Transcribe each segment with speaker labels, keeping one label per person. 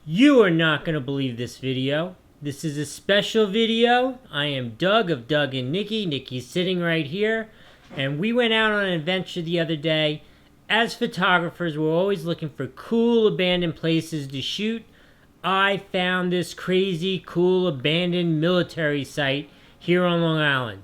Speaker 1: You are not going to believe this video. This is a special video. I am Doug of Doug and Nikki. Nikki's sitting right here. And we went out on an adventure the other day. As photographers, we're always looking for cool abandoned places to shoot. I found this crazy cool abandoned military site here on Long Island.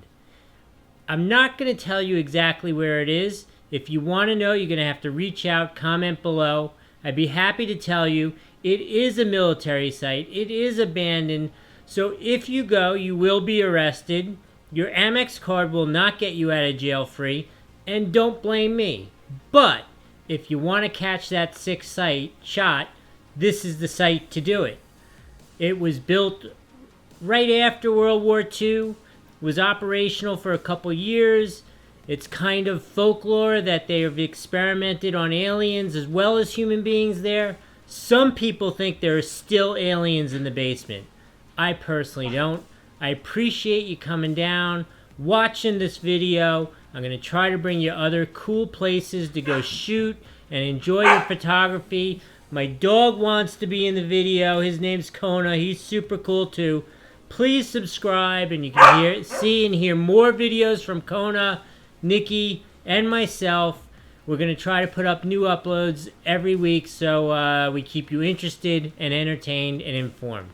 Speaker 1: I'm not going to tell you exactly where it is. If you want to know, you're going to have to reach out, comment below. I'd be happy to tell you. It is a military site. It is abandoned. So if you go, you will be arrested. Your Amex card will not get you out of jail free. And don't blame me. But if you want to catch that sixth shot, this is the site to do it. It was built right after World War II. Was operational for a couple years. It's kind of folklore that they have experimented on aliens as well as human beings there. Some people think there are still aliens in the basement. I personally don't. I appreciate you coming down, watching this video. I'm going to try to bring you other cool places to go shoot and enjoy your photography. My dog wants to be in the video. His name's Kona. He's super cool too. Please subscribe and you can see and hear more videos from Kona, Nikki, and myself. We're going to try to put up new uploads every week so we keep you interested and entertained and informed.